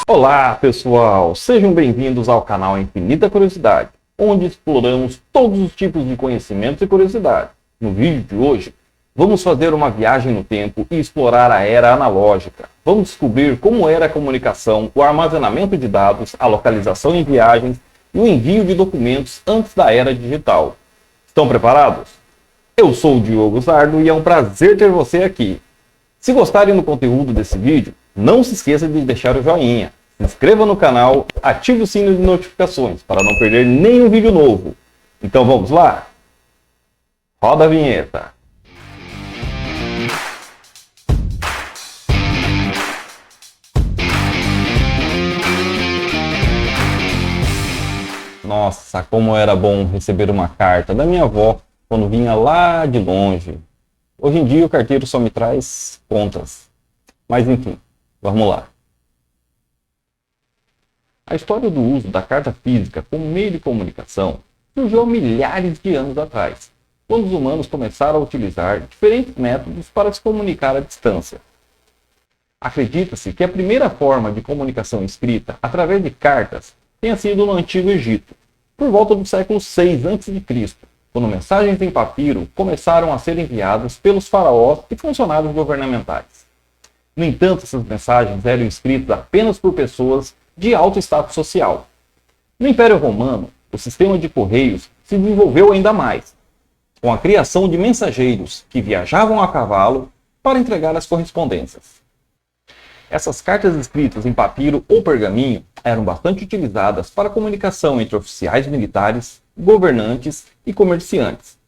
Olá pessoal, sejam bem-vindos ao canal Infinita Curiosidade, onde exploramos todos os tipos de conhecimentos e curiosidades. No vídeo de hoje, vamos fazer uma viagem no tempo e explorar a era analógica. Vamos descobrir como era a comunicação, o armazenamento de dados, a localização em viagens e o envio de documentos antes da era digital. Estão preparados? Eu sou o Diogo Zardo e é um prazer ter você aqui. Se gostarem do conteúdo desse vídeo, não se esqueça de deixar o joinha, se inscreva no canal, ative o sino de notificações para não perder nenhum vídeo novo. Então vamos lá? Roda a vinheta. Nossa, como era bom receber uma carta da minha avó quando vinha lá de longe. Hoje em dia o carteiro só me traz contas. Mas enfim, vamos lá. A história do uso da carta física como meio de comunicação surgiu há milhares de anos atrás, quando os humanos começaram a utilizar diferentes métodos para se comunicar à distância. Acredita-se que a primeira forma de comunicação escrita através de cartas tenha sido no Antigo Egito, por volta do século 6 a.C., quando mensagens em papiro começaram a ser enviadas pelos faraós e funcionários governamentais. No entanto, essas mensagens eram escritas apenas por pessoas de alto status social. No Império Romano, o sistema de correios se desenvolveu ainda mais, com a criação de mensageiros que viajavam a cavalo para entregar as correspondências. Essas cartas escritas em papiro ou pergaminho eram bastante utilizadas para a comunicação entre oficiais militares, governantes e comerciantes.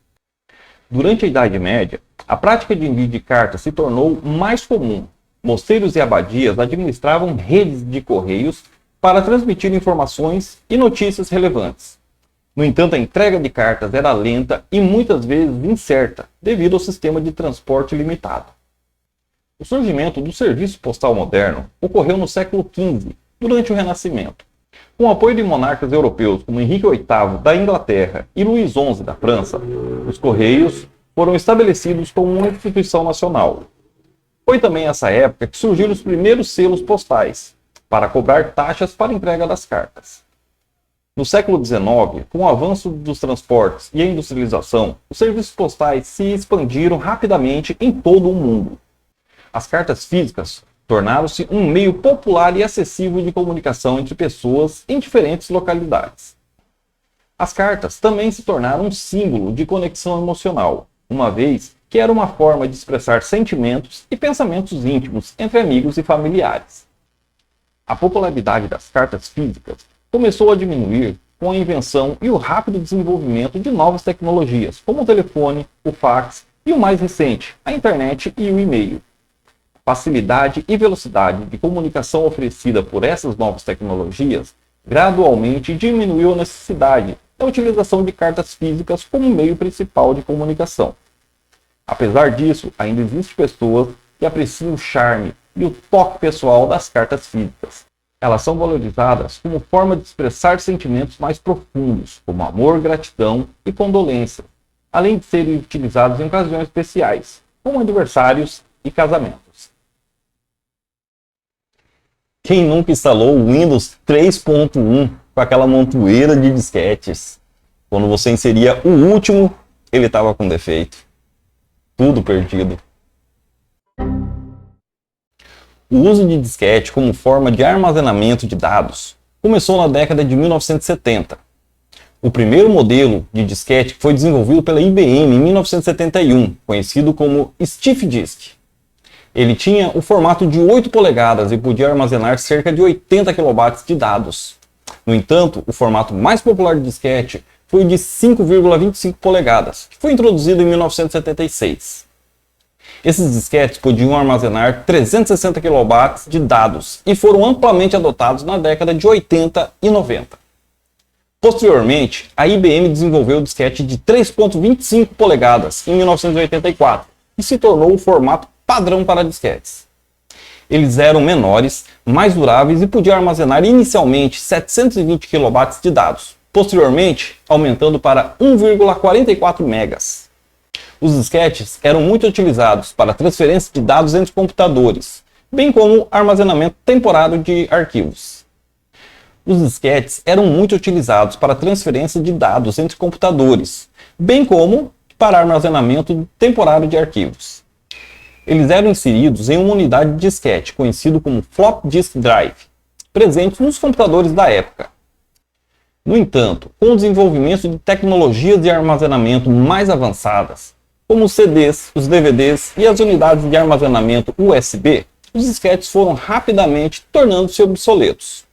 Durante a Idade Média, a prática de envio de cartas se tornou mais comum. Mosteiros e abadias administravam redes de correios para transmitir informações e notícias relevantes. No entanto, a entrega de cartas era lenta e muitas vezes incerta, devido ao sistema de transporte limitado. O surgimento do serviço postal moderno ocorreu no século XV, durante o Renascimento. Com o apoio de monarcas europeus como Henrique VIII da Inglaterra e Luís XI da França, os Correios foram estabelecidos como uma instituição nacional. Foi também essa época que surgiram os primeiros selos postais, para cobrar taxas para a entrega das cartas. No século XIX, com o avanço dos transportes e a industrialização, os serviços postais se expandiram rapidamente em todo o mundo. As cartas físicas tornaram-se um meio popular e acessível de comunicação entre pessoas em diferentes localidades. As cartas também se tornaram um símbolo de conexão emocional, uma vez que era uma forma de expressar sentimentos e pensamentos íntimos entre amigos e familiares. A popularidade das cartas físicas começou a diminuir com a invenção e o rápido desenvolvimento de novas tecnologias, como o telefone, o fax e o mais recente, a internet e o e-mail. Facilidade e velocidade de comunicação oferecida por essas novas tecnologias gradualmente diminuiu a necessidade da utilização de cartas físicas como meio principal de comunicação. Apesar disso, ainda existem pessoas que apreciam o charme e o toque pessoal das cartas físicas. Elas são valorizadas como forma de expressar sentimentos mais profundos, como amor, gratidão e condolência, além de serem utilizadas em ocasiões especiais, como aniversários e casamentos. Quem nunca instalou o Windows 3.1 com aquela montoeira de disquetes? Quando você inseria o último, ele estava com defeito. Tudo perdido. O uso de disquete como forma de armazenamento de dados começou na década de 1970. O primeiro modelo de disquete foi desenvolvido pela IBM em 1971, conhecido como Stiff Disk. Ele tinha o formato de 8 polegadas e podia armazenar cerca de 80 kilobytes de dados. No entanto, o formato mais popular de disquete foi o de 5,25 polegadas, que foi introduzido em 1976. Esses disquetes podiam armazenar 360 kilobytes de dados e foram amplamente adotados na década de 80 e 90. Posteriormente, a IBM desenvolveu o disquete de 3,25 polegadas em 1984 e se tornou o formato padrão para disquetes. Eles eram menores, mais duráveis e podiam armazenar inicialmente 720 kilobytes de dados, posteriormente aumentando para 1,44 megas. Os disquetes eram muito utilizados para transferência de dados entre computadores, bem como armazenamento temporário de arquivos. Os disquetes eram muito utilizados para transferência de dados entre computadores, bem como para armazenamento temporário de arquivos. Eles eram inseridos em uma unidade de disquete, conhecido como Flop Disk Drive, presente nos computadores da época. No entanto, com o desenvolvimento de tecnologias de armazenamento mais avançadas, como os CDs, os DVDs e as unidades de armazenamento USB, os disquetes foram rapidamente tornando-se obsoletos.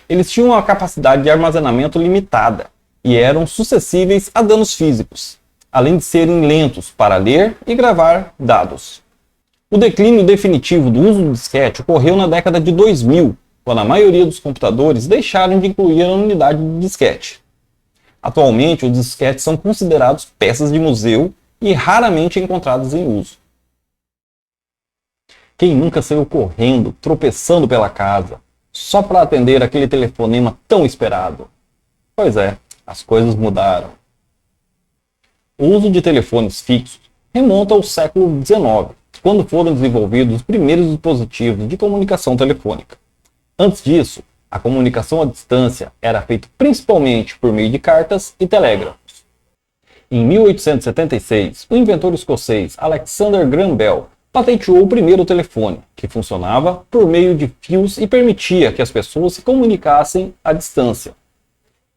Eles tinham uma capacidade de armazenamento limitada e eram suscetíveis a danos físicos, além de serem lentos para ler e gravar dados. O declínio definitivo do uso do disquete ocorreu na década de 2000, quando a maioria dos computadores deixaram de incluir a unidade de disquete. Atualmente, os disquetes são considerados peças de museu e raramente encontrados em uso. Quem nunca saiu correndo, tropeçando pela casa, só para atender aquele telefonema tão esperado? Pois é, as coisas mudaram. O uso de telefones fixos remonta ao século XIX, quando foram desenvolvidos os primeiros dispositivos de comunicação telefônica. Antes disso, a comunicação à distância era feita principalmente por meio de cartas e telégrafos. Em 1876, o inventor escocês Alexander Graham Bell patenteou o primeiro telefone, que funcionava por meio de fios e permitia que as pessoas se comunicassem à distância.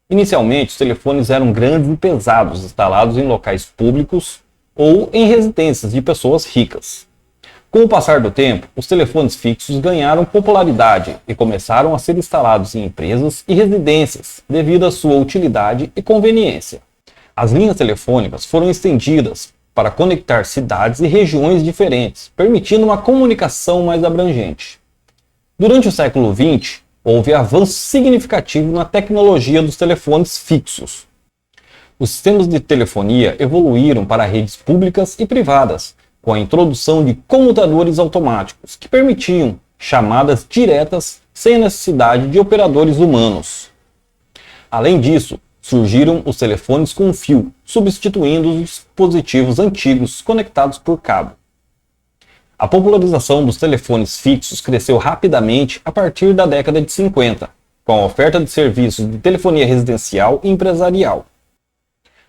Inicialmente, os telefones eram grandes e pesados, instalados em locais públicos ou em residências de pessoas ricas. Com o passar do tempo, os telefones fixos ganharam popularidade e começaram a ser instalados em empresas e residências devido à sua utilidade e conveniência. As linhas telefônicas foram estendidas para conectar cidades e regiões diferentes, permitindo uma comunicação mais abrangente. Durante o século XX, houve avanço significativo na tecnologia dos telefones fixos. Os sistemas de telefonia evoluíram para redes públicas e privadas, com a introdução de comutadores automáticos, que permitiam chamadas diretas sem a necessidade de operadores humanos. Além disso, surgiram os telefones com fio, substituindo os dispositivos antigos conectados por cabo. A popularização dos telefones fixos cresceu rapidamente a partir da década de 50, com a oferta de serviços de telefonia residencial e empresarial.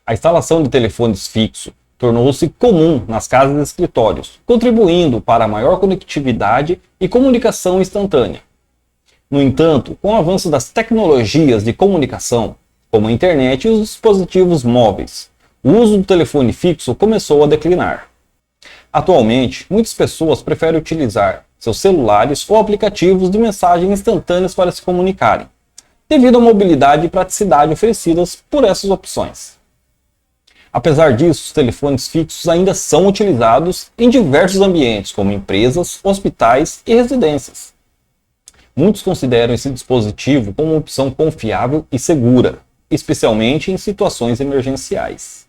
A instalação de telefones fixos tornou-se comum nas casas e escritórios, contribuindo para a maior conectividade e comunicação instantânea. No entanto, com o avanço das tecnologias de comunicação, como a internet e os dispositivos móveis, o uso do telefone fixo começou a declinar. Atualmente, muitas pessoas preferem utilizar seus celulares ou aplicativos de mensagens instantâneas para se comunicarem, devido à mobilidade e praticidade oferecidas por essas opções. Apesar disso, os telefones fixos ainda são utilizados em diversos ambientes, como empresas, hospitais e residências. Muitos consideram esse dispositivo como uma opção confiável e segura, especialmente em situações emergenciais.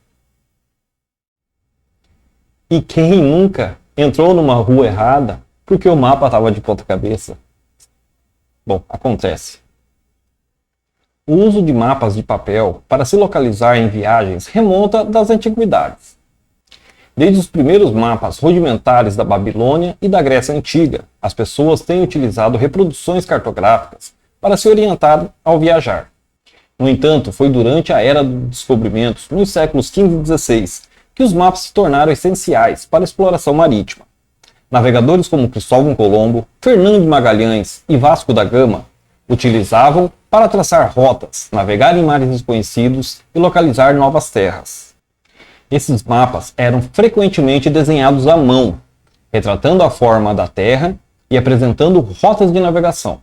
E quem nunca entrou numa rua errada porque o mapa estava de ponta cabeça? Bom, acontece. O uso de mapas de papel para se localizar em viagens remonta das antiguidades. Desde os primeiros mapas rudimentares da Babilônia e da Grécia Antiga, as pessoas têm utilizado reproduções cartográficas para se orientar ao viajar. No entanto, foi durante a Era dos Descobrimentos, nos séculos XV e XVI, que os mapas se tornaram essenciais para a exploração marítima. Navegadores como Cristóvão Colombo, Fernando de Magalhães e Vasco da Gama utilizavam para traçar rotas, navegar em mares desconhecidos e localizar novas terras. Esses mapas eram frequentemente desenhados à mão, retratando a forma da Terra e apresentando rotas de navegação.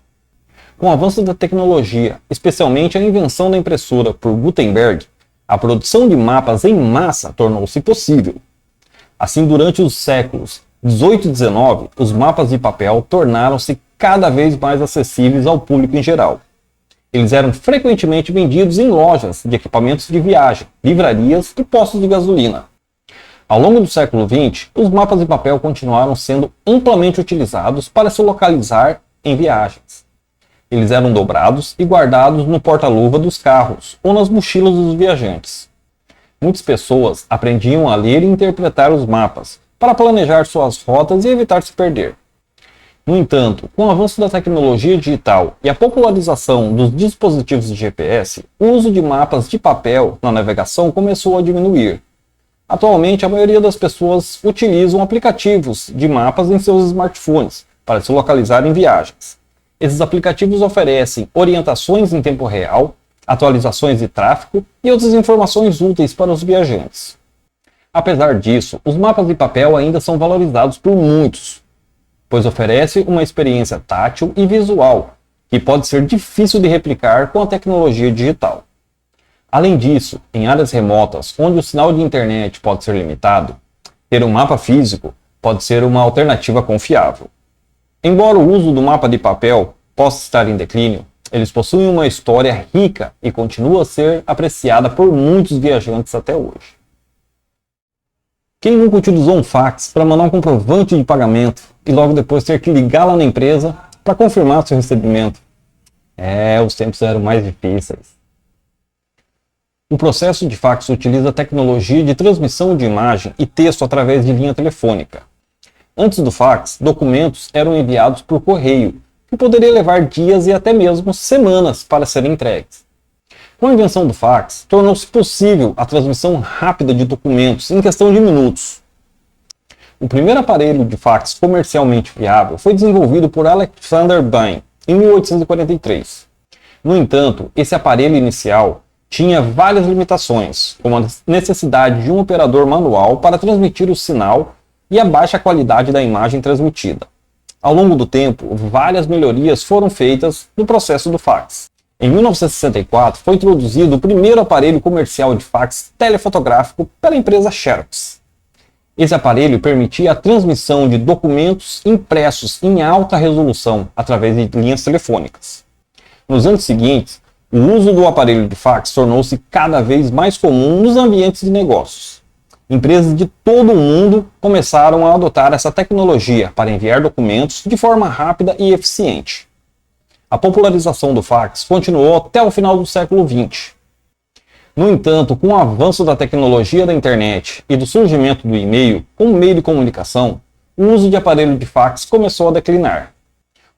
Com o avanço da tecnologia, especialmente a invenção da impressora por Gutenberg, a produção de mapas em massa tornou-se possível. Assim, durante os séculos 18 e 19, os mapas de papel tornaram-se cada vez mais acessíveis ao público em geral. Eles eram frequentemente vendidos em lojas de equipamentos de viagem, livrarias e postos de gasolina. Ao longo do século XX, os mapas de papel continuaram sendo amplamente utilizados para se localizar em viagens. Eles eram dobrados e guardados no porta-luva dos carros ou nas mochilas dos viajantes. Muitas pessoas aprendiam a ler e interpretar os mapas para planejar suas rotas e evitar se perder. No entanto, com o avanço da tecnologia digital e a popularização dos dispositivos de GPS, o uso de mapas de papel na navegação começou a diminuir. Atualmente, a maioria das pessoas utilizam aplicativos de mapas em seus smartphones para se localizar em viagens. Esses aplicativos oferecem orientações em tempo real, atualizações de tráfego e outras informações úteis para os viajantes. Apesar disso, os mapas de papel ainda são valorizados por muitos, pois oferece uma experiência tátil e visual, que pode ser difícil de replicar com a tecnologia digital. Além disso, em áreas remotas onde o sinal de internet pode ser limitado, ter um mapa físico pode ser uma alternativa confiável. Embora o uso do mapa de papel possa estar em declínio, eles possuem uma história rica e continua a ser apreciada por muitos viajantes até hoje. Quem nunca utilizou um fax para mandar um comprovante de pagamento e logo depois ter que ligar lá na empresa para confirmar seu recebimento? Os tempos eram mais difíceis. O processo de fax utiliza a tecnologia de transmissão de imagem e texto através de linha telefônica. Antes do fax, documentos eram enviados por correio, que poderia levar dias e até mesmo semanas para serem entregues. Com a invenção do fax, tornou-se possível a transmissão rápida de documentos em questão de minutos. O primeiro aparelho de fax comercialmente viável foi desenvolvido por Alexander Bain em 1843. No entanto, esse aparelho inicial tinha várias limitações, como a necessidade de um operador manual para transmitir o sinal e a baixa qualidade da imagem transmitida. Ao longo do tempo, várias melhorias foram feitas no processo do fax. Em 1964, foi introduzido o primeiro aparelho comercial de fax telefotográfico pela empresa Xerox. Esse aparelho permitia a transmissão de documentos impressos em alta resolução através de linhas telefônicas. Nos anos seguintes, o uso do aparelho de fax tornou-se cada vez mais comum nos ambientes de negócios. Empresas de todo o mundo começaram a adotar essa tecnologia para enviar documentos de forma rápida e eficiente. A popularização do fax continuou até o final do século XX. No entanto, com o avanço da tecnologia da internet e do surgimento do e-mail como meio de comunicação, o uso de aparelho de fax começou a declinar.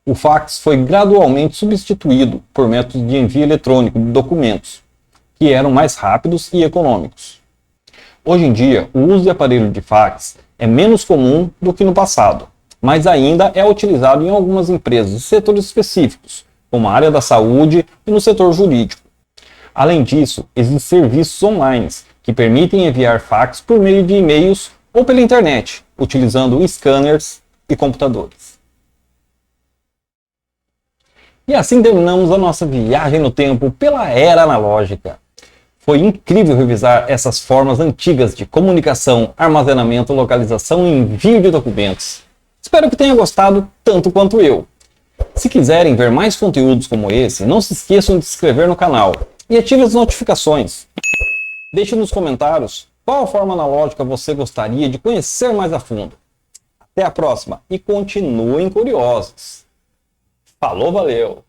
O fax foi gradualmente substituído por métodos de envio eletrônico de documentos, que eram mais rápidos e econômicos. Hoje em dia, o uso de aparelho de fax é menos comum do que no passado, mas ainda é utilizado em algumas empresas e setores específicos, como a área da saúde e no setor jurídico. Além disso, existem serviços online que permitem enviar fax por meio de e-mails ou pela internet, utilizando scanners e computadores. E assim terminamos a nossa viagem no tempo pela era analógica. Foi incrível revisar essas formas antigas de comunicação, armazenamento, localização e envio de documentos. Espero que tenha gostado tanto quanto eu. Se quiserem ver mais conteúdos como esse, não se esqueçam de se inscrever no canal e ative as notificações. Deixe nos comentários qual forma analógica você gostaria de conhecer mais a fundo. Até a próxima e continuem curiosos. Falou, valeu!